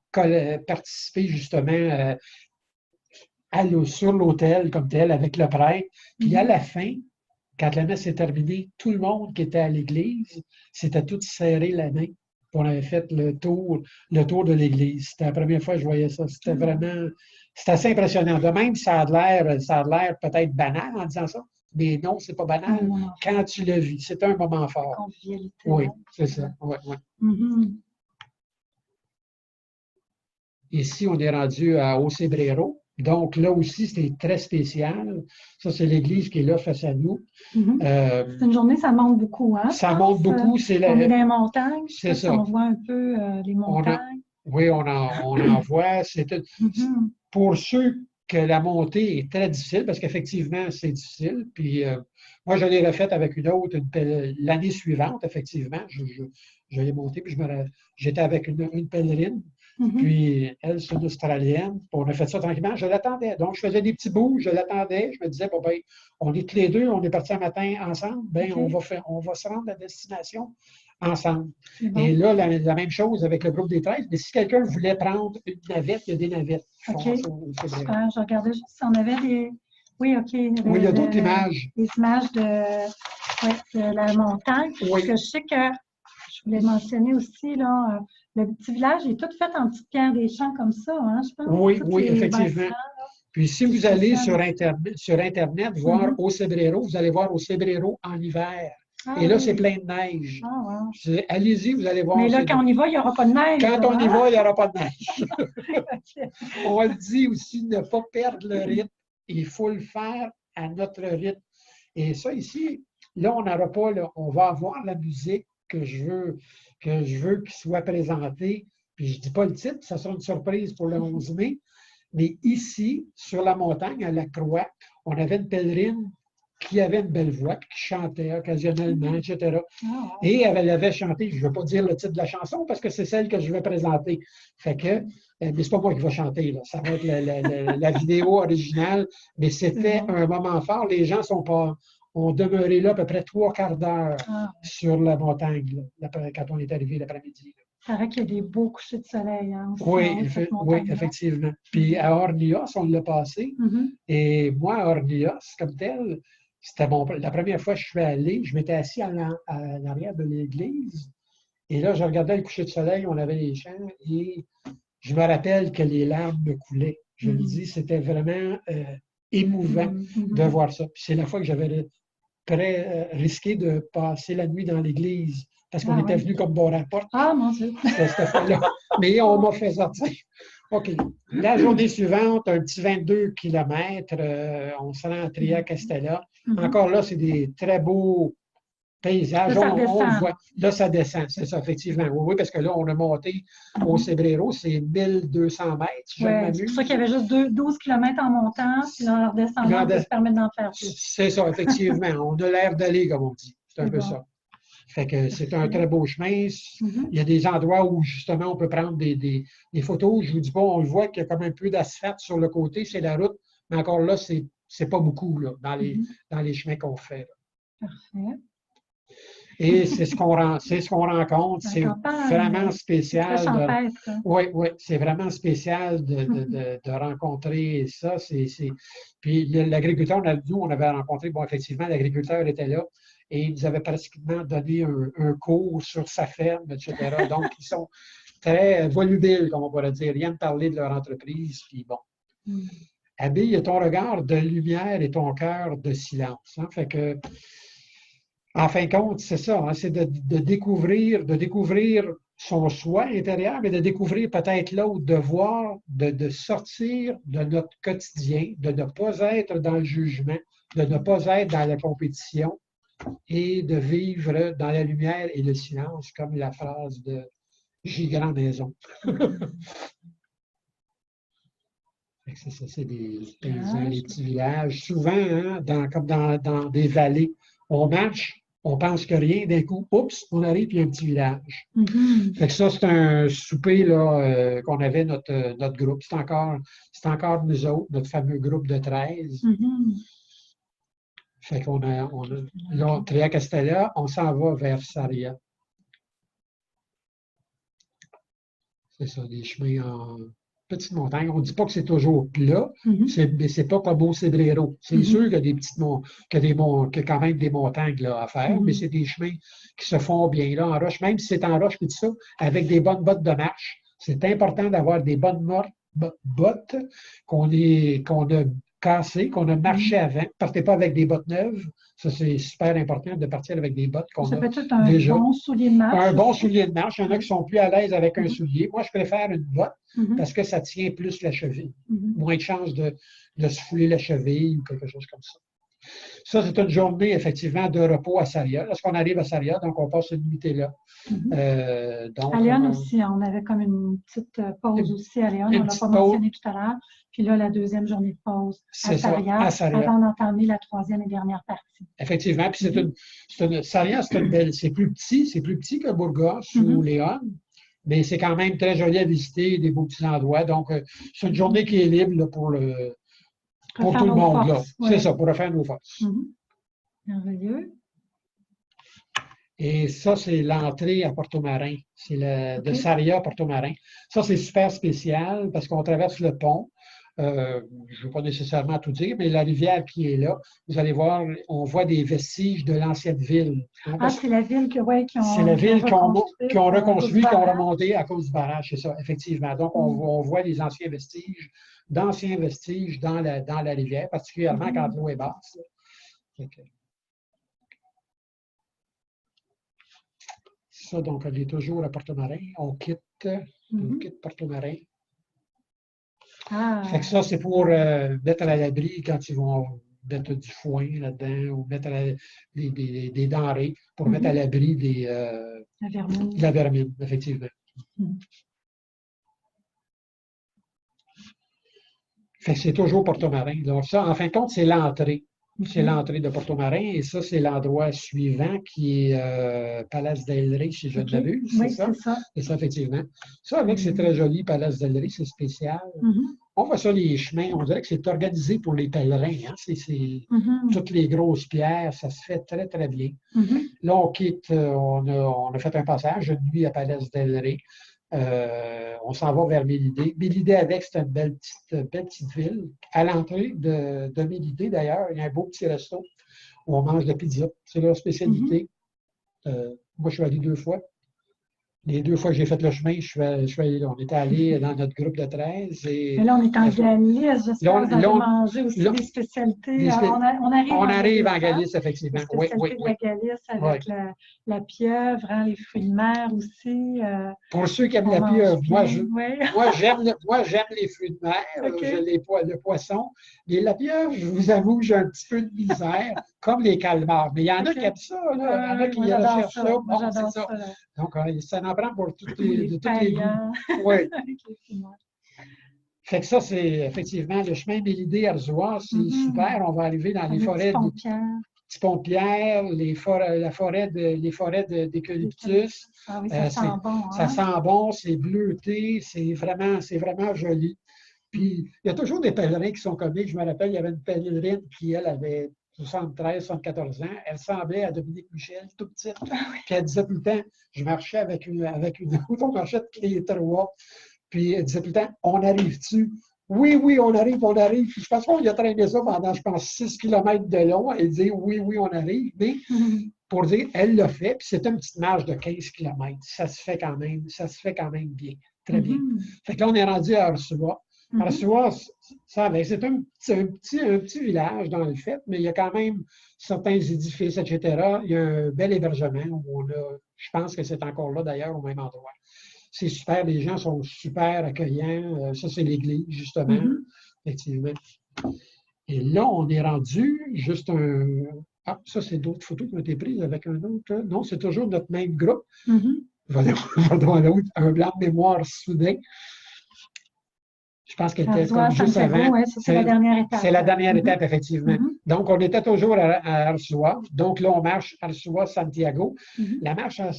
participé justement sur l'autel comme tel avec le prêtre. Puis à la fin, quand la messe est terminée, tout le monde qui était à l'église s'était tous serré la main. On avait fait le tour de l'église. C'était la première fois que je voyais ça. C'était vraiment, c'était assez impressionnant. De même, ça a l'air peut-être banal en disant ça, mais non, c'est pas banal quand tu le vis. C'est un moment fort. Oui, c'est ça. Ouais, ouais. Ici, on est rendu à Ocebrero. Donc, là aussi, c'est très spécial. Ça, c'est l'église qui est là face à nous. C'est une journée, ça monte beaucoup, hein? Ça monte beaucoup. On est dans les montagnes. C'est ça. On voit un peu les montagnes. Oui, on en voit. Pour ceux que la montée est très difficile, parce qu'effectivement, c'est difficile. Puis, moi, je l'ai refaite avec une autre l'année suivante, effectivement. Je l'ai montée, puis j'étais avec une pèlerine. Puis elle, c'est une Australienne. Puis on a fait ça tranquillement. Je l'attendais. Donc, je faisais des petits bouts, je l'attendais. Je me disais, bon, ben, on est tous les deux, on est partis un matin ensemble. Ben, on va se rendre à destination ensemble. Et là, la même chose avec le groupe des 13. Mais si quelqu'un voulait prendre une navette, il y a des navettes. Super. Je regardais juste si on avait des. Oui, OK. Oui, il y a d'autres images. Des images de la montagne. Oui. Parce que je sais que je voulais mentionner aussi, là, le petit village est tout fait en petites pierres des champs comme ça, hein, je pense. Oui, effectivement. Puis si vous allez sur Internet voir Ocebrero, vous allez voir Ocebrero en hiver. Et là, c'est plein de neige. Allez-y, vous allez voir. Mais là, quand on y va, il n'y aura pas de neige. Quand on y va, il n'y aura pas de neige. On le dit aussi, ne pas perdre le rythme. Il faut le faire à notre rythme. Et ça ici, là, on n'aura pas, on va avoir la musique que je veux qu'il soit présenté. Puis je ne dis pas le titre, ça sera une surprise pour le 11 mai. Mais ici, sur la montagne, à la Croix, on avait une pèlerine qui avait une belle voix, qui chantait occasionnellement, etc. Et elle avait chanté, je ne veux pas dire le titre de la chanson parce que c'est celle que je vais présenter. Fait que, mais c'est pas moi qui vais chanter, là. Ça va être la vidéo originale, mais c'était un moment fort. Les gens ont demeuré là à peu près 3/4 d'heure sur la montagne, là, quand on est arrivé l'après-midi. Il paraît qu'il y a des beaux couchers de soleil. Hein, oui, effectivement. Puis à Ornios, on l'a passé. Et moi, à Ornios, comme tel, c'était la première fois que je suis allé, je m'étais assis à l'arrière de l'église. Et là, je regardais le coucher de soleil, on avait les champs, et je me rappelle que les larmes me coulaient. Je me dis, c'était vraiment émouvant de voir ça. Puis c'est la fois que j'avais risqué de passer la nuit dans l'église parce qu'on était venu comme bon rapport. Ah, mon Dieu! Cette fois-là. Mais on m'a fait sortir. OK. La journée suivante, un petit 22 km, on se rend à Tria-Castella. Encore là, c'est des très beaux paysages. Là, ça On redescend. le voit. Là, ça descend, c'est ça, effectivement. Oui, oui, parce que là, on a monté au Cébrero, c'est 1200 mètres, si je m'amuse. C'est pour ça qu'il y avait juste 12 km en montant, puis en redescendant, on peut se permettre d'en faire plus. C'est ça, effectivement. On a l'air d'aller, comme on dit. C'est un peu ça. Fait que c'est un très beau chemin. Il y a des endroits où, justement, on peut prendre des photos. Je vous dis pas, on le voit qu'il y a comme un peu d'asphalte sur le côté, c'est la route, mais encore là, c'est pas beaucoup là, dans les chemins qu'on fait. Là. Parfait. Et c'est ce qu'on rencontre. C'est vraiment spécial. C'est très champêtre. Oui, oui, c'est vraiment spécial de rencontrer ça. Puis l'agriculteur, on avait rencontré, bon, effectivement, l'agriculteur était là et il nous avait pratiquement donné un cours sur sa ferme, etc. Donc, ils sont très volubiles, comme on pourrait dire, rien de parler de leur entreprise. Puis bon. Habille ton regard de lumière et ton cœur de silence. Hein? Fait que, en fin de compte, c'est ça, hein, c'est de découvrir son soi intérieur, mais de découvrir peut-être l'autre, de voir, de sortir de notre quotidien, de ne pas être dans le jugement, de ne pas être dans la compétition et de vivre dans la lumière et le silence, comme la phrase de J. Grand Maison. C'est ça, c'est des paysans, des petits villages. Souvent, hein, comme dans des vallées, on marche, on pense que rien, d'un coup, oups, on arrive, puis il y a un petit village. Fait que ça, c'est un souper là, qu'on avait, notre groupe. C'est encore nous autres, notre fameux groupe de 13. Fait qu'on là, Tria-Castella, on s'en va vers Saria. C'est ça, des chemins en petite montagne. On ne dit pas que c'est toujours plat, mais c'est pas comme au Cébrero. C'est sûr qu'il y a des petites qu'il y a quand même des montagnes là, à faire, mais c'est des chemins qui se font bien là en roche, même si c'est en roche et tout ça, avec des bonnes bottes de marche. C'est important d'avoir des bonnes bottes qu'on a cassées, qu'on a marché avant. Partez pas avec des bottes neuves. Ça, c'est super important de partir avec des bottes qu'on a déjà. Ça peut être un bon soulier de marche. Un bon soulier de marche. Il y en a qui sont plus à l'aise avec un soulier. Moi, je préfère une botte parce que ça tient plus la cheville. Moins de chances de se fouler la cheville ou quelque chose comme ça. Ça, c'est une journée, effectivement, de repos à Saria. Lorsqu'on arrive à Saria, donc on passe une nuitée là. À Léon aussi, on avait comme une petite pause aussi à Léon. On ne l'a pas mentionné tout à l'heure. Puis là, la deuxième journée de pause à Saria, avant d'entamer la troisième et dernière partie. Effectivement. Puis Saria, c'est plus petit que Burgos ou Léon. Mais c'est quand même très joli à visiter, des beaux petits endroits. Donc, c'est une journée qui est libre là, pour tout le monde. Là. C'est ça, pour refaire nos forces. Merveilleux. Et ça, c'est l'entrée à Porto-Marin. C'est de Saria à Porto-Marin. Ça, c'est super spécial parce qu'on traverse le pont. Je ne veux pas nécessairement tout dire, mais la rivière qui est là, vous allez voir, on voit des vestiges de l'ancienne ville. Hein, c'est la ville qui ont c'est la ville qui ont reconstruit, qui ont remonté à cause du barrage, c'est ça, effectivement. Donc, on voit les anciens vestiges, d'anciens vestiges dans la rivière, particulièrement quand l'eau est basse. Ça, donc, on est toujours à Porto-Marin. On quitte Porto-Marin. Fait que ça, c'est pour mettre à l'abri quand ils vont mettre du foin là-dedans ou mettre des denrées pour mettre à l'abri de la vermine, effectivement. Fait que c'est toujours Porto-Marin. Donc ça, en fin de compte, c'est l'entrée. C'est l'entrée de Porto-Marin et ça, c'est l'endroit suivant qui est Palace del Rey, si je ne m'abuse. Oui, c'est ça. C'est ça, effectivement. Ça, avec, c'est très joli, Palace del Rey, c'est spécial. On voit ça, les chemins, on dirait que c'est organisé pour les pèlerins. Hein? Toutes les grosses pierres, ça se fait très, très bien. Là, on quitte, on a fait un passage une nuit à Palace del Rey. On s'en va vers Mélidée. Mélidée avec, c'est une belle petite ville. À l'entrée de Mélidée, d'ailleurs, il y a un beau petit resto où on mange de la pizza. C'est leur spécialité. Moi, je suis allé 2 fois. Les 2 fois que j'ai fait le chemin, je suis allé là. On était allé dans notre groupe de 13. Et, Mais là, on est en Galice. J'espère que vous avez mangé aussi là, des spécialités. des spé- On arrive on en arrive en Galice, hein? Galice, Les effectivement. Oui, oui, spécialités de oui. la Galice Oui. avec la pieuvre, hein, les fruits de mer aussi. Pour ceux qui aiment On la mange pieuvre, bien. Oui. moi, j'aime les fruits de mer, OK. le poisson. Mais la pieuvre, je vous avoue, j'ai un petit peu de misère, comme les calmars. Mais il y en a OK. qui aiment ça, là. Il y en a Moi, qui j'adore recherchent ça. ça. Moi, Bon, c'est j'adore ça. ça. Donc, ça en prend pour Les de tous les goûts. paillants. Oui. Avec les fruits de mer. Fait que ça, c'est effectivement le chemin Mélidé-Arzois, c'est super. On va arriver dans les Le petit forêts pont de de pierre. Petit Pont-Pierre, les forêts d'eucalyptus. Ah oui, ça sent bon, Ça hein? sent bon, c'est bleuté, c'est vraiment joli. Puis, il y a toujours des pèlerins qui sont comiques. Je me rappelle, il y avait une pèlerine qui, elle, avait 73, 74 ans. Elle semblait à Dominique Michel, tout petite. Puis elle disait tout le temps, je marchais avec une on marchait toutes les trois. Puis elle disait tout le temps, on arrive-tu? Oui, oui, on arrive, on arrive. Puis je pense qu'on a traîné ça pendant, je pense, 6 kilomètres de long. Elle dit, oui, oui, on arrive. Mais pour dire, elle l'a fait. Puis c'est une petite marche de 15 kilomètres. Ça se fait quand même bien, très bien. Fait que là, on est rendu à Arsois. Arsois, c'est un petit village dans le fait, mais il y a quand même certains édifices, etc. Il y a un bel hébergement où je pense que c'est encore là d'ailleurs au même endroit. C'est super, les gens sont super accueillants. Ça, c'est l'église, justement, effectivement. Et là, on est rendu juste un. Ah, ça, c'est d'autres photos qui ont été prises avec un autre. Non, c'est toujours notre même groupe. Va l'autre, un blanc de mémoire soudain. Je pense qu'elle était comme juste avant. Ouais, ça, c'est la dernière étape. C'est la dernière étape, effectivement. Donc, on était toujours à Arsois. Donc, là, on marche Arsois-Santiago. La marche à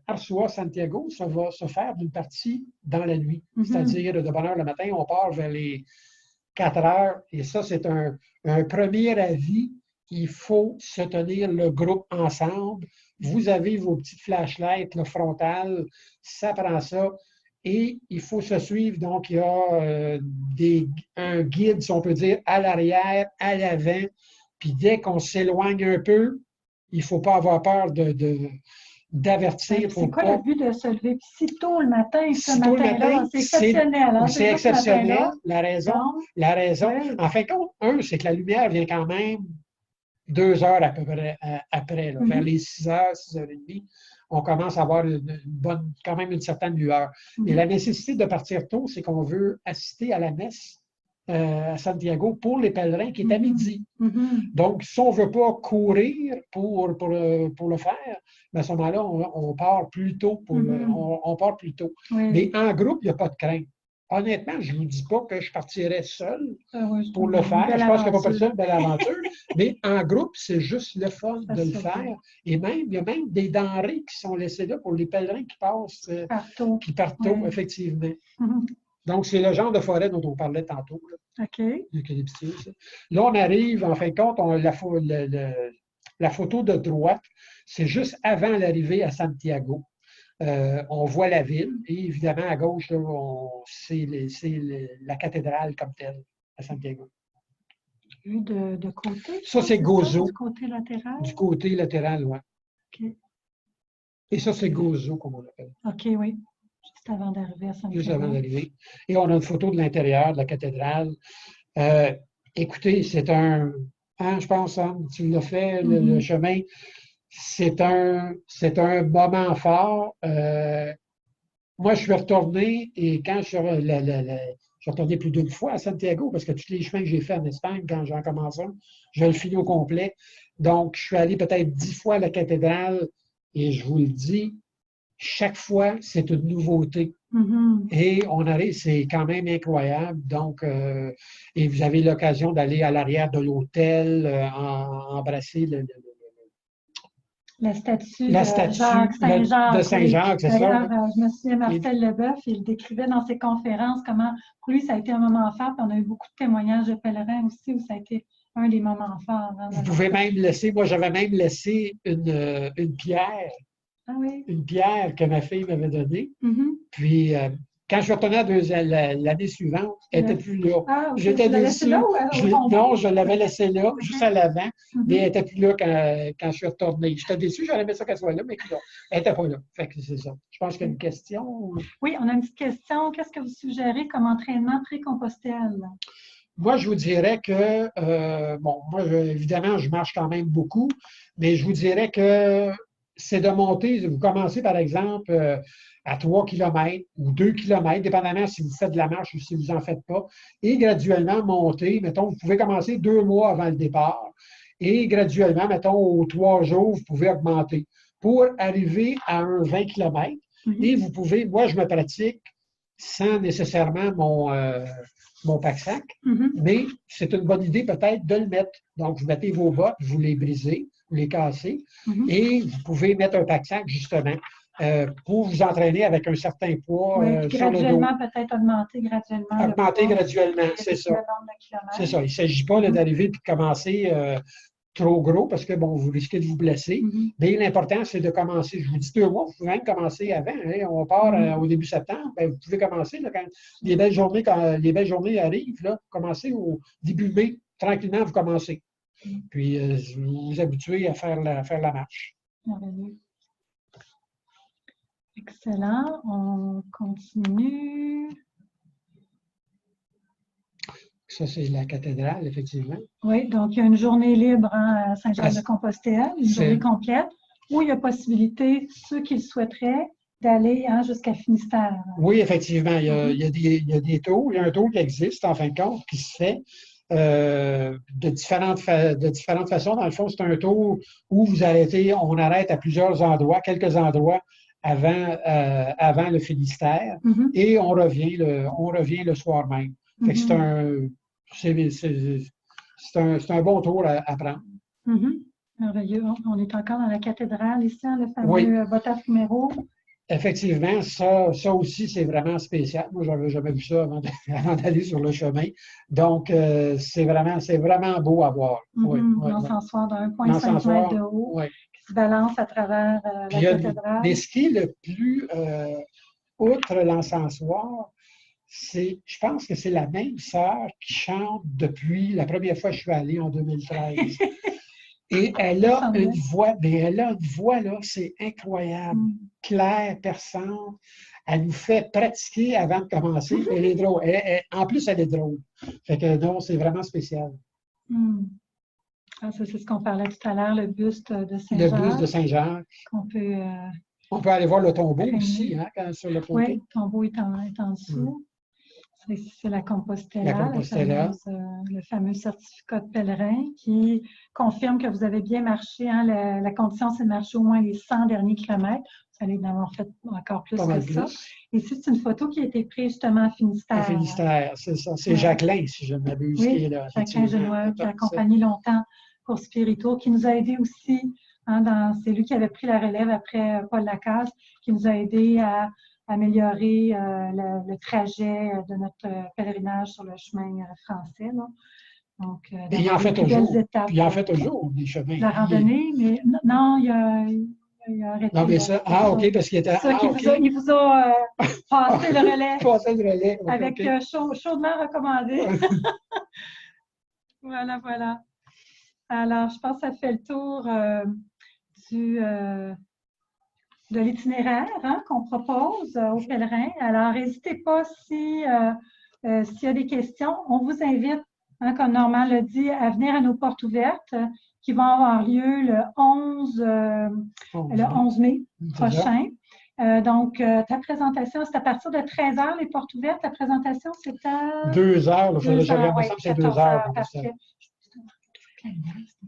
Arsois-Santiago, ça va se faire d'une partie dans la nuit. C'est-à-dire, de bonne heure le matin, on part vers les 4 heures. Et ça, c'est un premier avis. Il faut se tenir le groupe ensemble. Vous avez vos petites flashlights, le frontal, ça prend ça. Et il faut se suivre. Donc, il y a un guide, si on peut dire, à l'arrière, à l'avant. Puis dès qu'on s'éloigne un peu, il ne faut pas avoir peur d'avertir. C'est quoi le but de se lever si tôt le matin, ce matin-là? C'est exceptionnel. Hein? C'est exceptionnel. La raison. Ouais. En fin de compte, c'est que la lumière vient quand même 2 heures à peu près après, là, vers les 6 heures, 6h30. On commence à avoir quand même une certaine lueur. Mais la nécessité de partir tôt, c'est qu'on veut assister à la messe à Santiago pour les pèlerins qui est à midi. Donc, si on ne veut pas courir pour le faire, ben à ce moment-là, on part plus tôt. On part plus tôt. Oui. Mais en groupe, il n'y a pas de crainte. Honnêtement, je ne vous dis pas que je partirais seul pour le faire. Je pense qu'il n'y a pas personne de belle aventure. Mais en groupe, c'est juste le fun de le faire. Et même, il y a même des denrées qui sont laissées là pour les pèlerins qui passent, qui partent tôt, effectivement. Donc, c'est le genre de forêt dont on parlait tantôt. Là. OK. L'eucalyptus. Là, on arrive, en fin de compte, la photo de droite, c'est juste avant l'arrivée à Santiago. On voit la ville et évidemment, à gauche, c'est la cathédrale comme telle à Santiago. Vue de côté? Ça, c'est Gozo. Du côté latéral? Du côté latéral, oui. OK. Et ça, c'est Gozo, comme on l'appelle. OK, oui. Juste avant d'arriver à Santiago. Juste avant d'arriver. Et on a une photo de l'intérieur de la cathédrale. Écoutez, c'est je pense, Anne, tu l'as fait, le chemin. C'est un moment fort. Moi, je suis retourné et quand je suis retourné plus d'une fois à Santiago parce que tous les chemins que j'ai faits en Espagne, quand j'en commence un, je le finis au complet. Donc, je suis allé peut-être 10 fois à la cathédrale et je vous le dis, chaque fois, c'est une nouveauté. Et on arrive, c'est quand même incroyable. Donc, et vous avez l'occasion d'aller à l'arrière de l'hôtel, embrasser la statue de Saint-Jacques. De Saint-Jacques, c'est ça. D'ailleurs, je me souviens, Marcel Leboeuf, il décrivait dans ses conférences comment, pour lui, ça a été un moment fort. Puis on a eu beaucoup de témoignages de pèlerins aussi où ça a été un des moments forts. Vous pouvez même laisser, moi j'avais même laissé une pierre. Ah oui. Une pierre que ma fille m'avait donnée. Puis Quand je suis retourné l'année suivante, elle n'était plus là. Ah, okay. J'étais déçu. Non, je l'avais okay. laissée là, juste à l'avant, mais elle n'était plus là quand je suis retourné. J'étais déçu, j'aurais aimé ça qu'elle soit là, mais non, elle n'était pas là. Fait que c'est ça. Je pense qu'il y a une question. Oui, on a une petite question. Qu'est-ce que vous suggérez comme entraînement pré-compostel? Moi, je vous dirais que, bon, moi, évidemment, je marche quand même beaucoup, mais je vous dirais que c'est de monter. Vous commencez, par exemple, à 3 km ou 2 km, dépendamment si vous faites de la marche ou si vous n'en faites pas, et graduellement monter. Mettons, vous pouvez commencer 2 mois avant le départ, et graduellement, mettons, aux 3 jours, vous pouvez augmenter pour arriver à un 20 km. Et vous pouvez, moi, je me pratique sans nécessairement mon pack-sac, mais c'est une bonne idée peut-être de le mettre. Donc, vous mettez vos bottes, vous les brisez, vous les cassez, et vous pouvez mettre un pack-sac, justement, pour vous entraîner avec un certain poids sur le dos. Graduellement, peut-être augmenter graduellement. Augmenter graduellement, c'est ça. C'est ça. Il ne s'agit pas d'arriver et de commencer trop gros parce que, bon, vous risquez de vous blesser. Mais l'important, c'est de commencer. Je vous dis 2 mois, vous pouvez même commencer avant. Hein. On part au début septembre. Bien, vous pouvez commencer là, quand quand les belles journées arrivent. Là, commencez au début mai. Tranquillement, vous commencez. Puis, vous vous habituez à faire la marche. Excellent. On continue. Ça, c'est la cathédrale, effectivement. Oui, donc il y a une journée libre à Saint-Jean-de-Compostelle, une journée complète, où il y a possibilité, ceux qui le souhaiteraient, d'aller jusqu'à Finistère. Oui, effectivement. Il y a des tours. Il y a un tour qui existe, en fin de compte, qui se fait de différentes façons. Dans le fond, c'est un tour où on arrête à plusieurs endroits, quelques endroits avant le Finistère, et on revient le soir même. Fait que c'est un bon tour à prendre. Merveilleux. On est encore dans la cathédrale ici, le fameux Botafumeiro. Effectivement, ça aussi, c'est vraiment spécial. Moi, je n'avais jamais vu ça avant d'aller sur le chemin. Donc, c'est vraiment beau à voir. L'encensoir de 1,5 mètre de haut qui se balance à travers la cathédrale. Mais ce qui est le plus, outre l'encensoir, je pense que c'est la même sœur qui chante depuis la première fois que je suis allé en 2013. Et elle a une voix, là, c'est incroyable, claire, perçante. Elle nous fait pratiquer avant de commencer. Elle est drôle. En plus, elle est drôle. Fait que non, c'est vraiment spécial. Ça, c'est ce qu'on parlait tout à l'heure, le buste de Saint-Jacques. Le buste de Saint-Jacques. On peut aller voir le tombeau aussi, sur le côté. Oui, le tombeau est en dessous. C'est la Compostela, le fameux certificat de pèlerin qui confirme que vous avez bien marché. La condition, c'est de marcher au moins les 100 derniers kilomètres. Vous allez en avoir fait encore plus que ça. Ici, c'est une photo qui a été prise justement à Finistère. À Finistère, c'est ça. C'est Jacqueline, si je ne m'abuse, qui est là. Jacqueline Genois, qui a accompagné longtemps pour Spirito, qui nous a aidé aussi. C'est lui qui avait pris la relève après Paul Lacasse, qui nous a aidé à améliorer le trajet de notre pèlerinage sur le chemin français. Là. Donc, il en fait toujours. Il en fait toujours, des chemins. La randonnée, mais non, il a arrêté. Non, mais ça, OK, parce qu'il était... Il vous a passé le relais. Passé le relais. Avec chaudement recommandé. Voilà. Alors, je pense que ça fait le tour de l'itinéraire qu'on propose aux pèlerins. Alors, n'hésitez pas s'il y a des questions. On vous invite, comme Normand l'a dit, à venir à nos portes ouvertes qui vont avoir lieu le 11 mai prochain. Donc, ta présentation, c'est à partir de 13h, les portes ouvertes. Ta présentation, c'est à... 2h. J'avais l'impression que c'est 2h.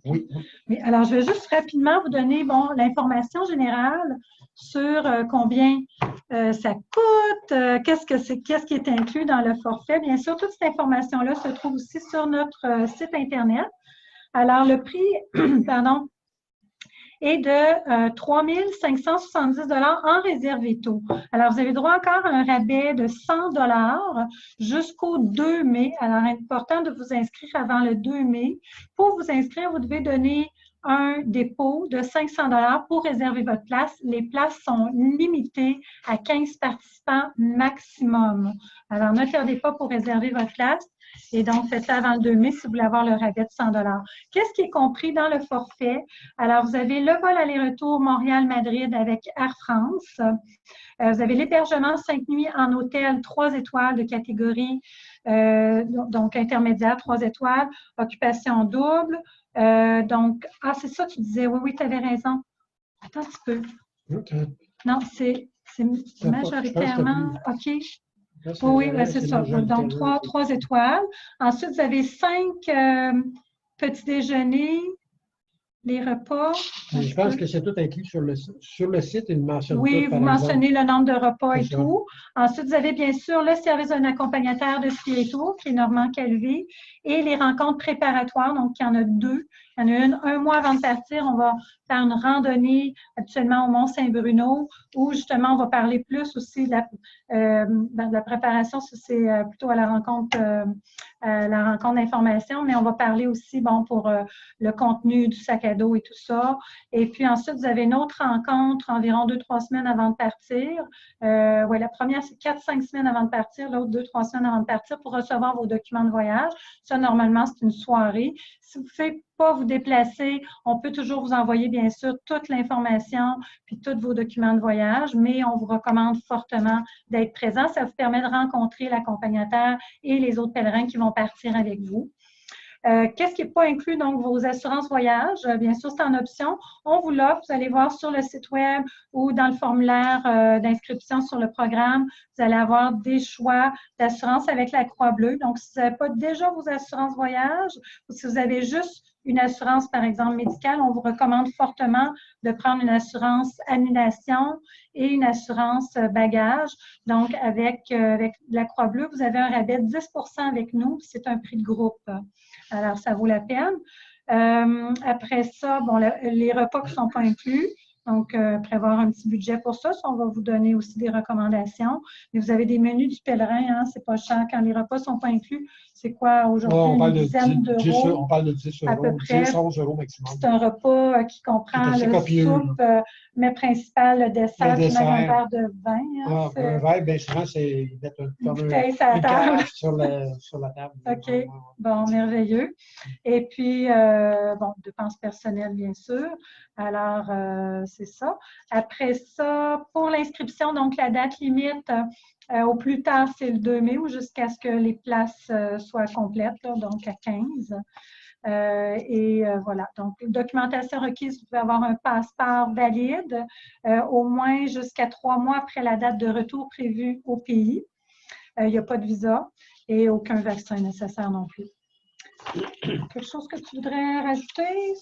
Oui. Mais alors, je vais juste rapidement vous donner l'information générale sur combien ça coûte, qu'est-ce qui est inclus dans le forfait. Bien sûr, toute cette information-là se trouve aussi sur notre site Internet. Alors, le prix, est de 3 570 $ en réserve taux. Alors, vous avez droit encore à un rabais de 100 $ jusqu'au 2 mai. Alors, important de vous inscrire avant le 2 mai. Pour vous inscrire, vous devez donner un dépôt de 500 $ pour réserver votre place. Les places sont limitées à 15 participants maximum. Alors, ne perdez pas pour réserver votre place. Et donc, faites ça avant le 2 mai si vous voulez avoir le rabais de 100 $. Qu'est-ce qui est compris dans le forfait? Alors, vous avez le vol aller-retour Montréal-Madrid avec Air France. Vous avez l'hébergement 5 nuits en hôtel 3 étoiles de catégorie, donc intermédiaire 3 étoiles, occupation double. Donc, c'est ça, tu disais. Oui, tu avais raison. Attends un petit peu. Okay. Non, c'est majoritairement. OK. Oui, ben c'est ça. Donc, 3 étoiles. Ensuite, vous avez 5 petits déjeuners, les repas. Je pense que c'est tout inclus sur le site. Il mentionne oui, tout, vous mentionnez le nombre de repas et tout. Ensuite, vous avez bien sûr le service d'un accompagnateur de Spirito, qui est Normand Calvé, et les rencontres préparatoires. Donc, il y en a 2. Il y en a une un mois avant de partir. On va faire une randonnée actuellement au Mont-Saint-Bruno, où justement, on va parler plus aussi de la préparation. C'est plutôt à la rencontre d'information, mais on va parler aussi, bon, pour le contenu du sac à dos et tout ça. Et puis ensuite, vous avez une autre rencontre environ 2-3 semaines avant de partir. Oui, la première, c'est 4-5 semaines avant de partir, l'autre 2-3 semaines avant de partir pour recevoir vos documents de voyage. Ça, normalement, c'est une soirée. Si vous ne pouvez pas vous déplacer, on peut toujours vous envoyer, bien sûr, toute l'information puis tous vos documents de voyage, mais on vous recommande fortement d'être présent. Ça vous permet de rencontrer l'accompagnateur et les autres pèlerins qui vont partir avec vous. Qu'est-ce qui n'est pas inclus? Donc, vos assurances voyage, bien sûr, c'est en option. On vous l'offre. Vous allez voir sur le site web ou dans le formulaire d'inscription sur le programme. Vous allez avoir des choix d'assurance avec la Croix-Bleue. Donc, si vous n'avez pas déjà vos assurances voyage ou si vous avez juste une assurance, par exemple, médicale, on vous recommande fortement de prendre une assurance annulation et une assurance bagage. Donc, avec la Croix-Bleue, vous avez un rabais de 10 % avec nous. C'est un prix de groupe. Alors, ça vaut la peine. Après ça, bon, les repas qui ne sont pas inclus. Donc, prévoir un petit budget pour ça. On va vous donner aussi des recommandations. Mais vous avez des menus du pèlerin, hein, c'est pas cher. Quand les repas ne sont pas inclus, c'est quoi aujourd'hui? Une dizaine d'euros. On parle de 10 euros, à peu près. 10-11 euros maximum. C'est un repas qui comprend le soupe, mais principal, le dessert, puis même un verre de vin. Hein, un verre, bien souvent, c'est mettre une carafe sur la table. OK. Bon, merveilleux. Et puis, bon, dépenses personnelles, bien sûr. Alors, c'est ça. Après ça, pour l'inscription, donc la date limite, au plus tard, c'est le 2 mai ou jusqu'à ce que les places soient complètes, là, donc à 15. Voilà. Donc, documentation requise, vous pouvez avoir un passeport valide au moins jusqu'à 3 mois après la date de retour prévue au pays. Il n'y a pas de visa et aucun vaccin nécessaire non plus. Quelque chose que tu voudrais rajouter?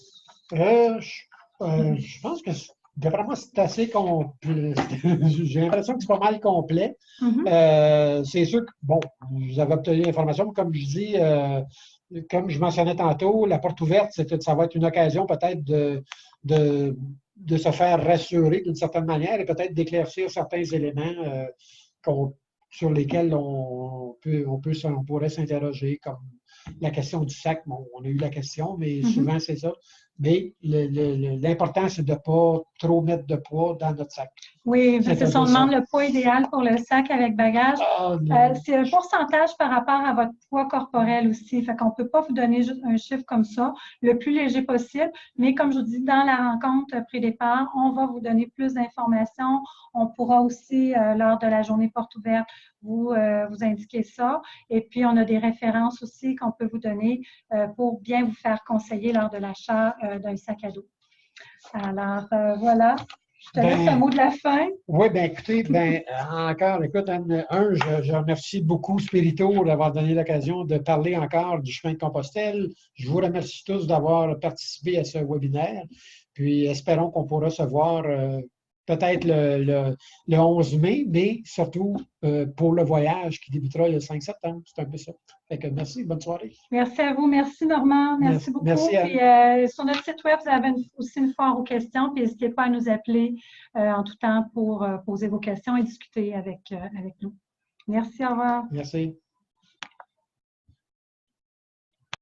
Je pense que, d'après moi, c'est assez complet. J'ai l'impression que c'est pas mal complet. C'est sûr que, bon, vous avez obtenu l'information, comme je dis, comme je mentionnais tantôt, la porte ouverte, ça va être une occasion peut-être de se faire rassurer d'une certaine manière et peut-être d'éclaircir certains éléments sur lesquels on pourrait s'interroger, comme la question du sac. Bon, on a eu la question, mais souvent c'est ça. Mais l'important, c'est de ne pas trop mettre de poids dans notre sac. Oui, parce que si on demande le poids idéal pour le sac avec bagage, c'est un pourcentage par rapport à votre poids corporel aussi. Fait qu'on ne peut pas vous donner juste un chiffre comme ça, le plus léger possible. Mais comme je vous dis, dans la rencontre pré-départ, on va vous donner plus d'informations. On pourra aussi, lors de la journée porte ouverte, vous indiquer ça. Et puis, on a des références aussi qu'on peut vous donner pour bien vous faire conseiller lors de l'achat d'un sac à dos. Alors, voilà. Je te laisse un mot de la fin. Oui, bien écoutez, encore, écoute, Anne, je remercie beaucoup Spirito d'avoir donné l'occasion de parler encore du chemin de Compostelle. Je vous remercie tous d'avoir participé à ce webinaire. Puis espérons qu'on pourra se voir peut-être le 11 mai, mais surtout pour le voyage qui débutera le 5 septembre. C'est un peu ça. Fait que merci, bonne soirée. Merci à vous. Merci Normand. Merci beaucoup. Merci puis, sur notre site web, vous avez aussi une foire aux questions. Puis n'hésitez pas à nous appeler en tout temps pour poser vos questions et discuter avec nous. Merci, au revoir. Merci.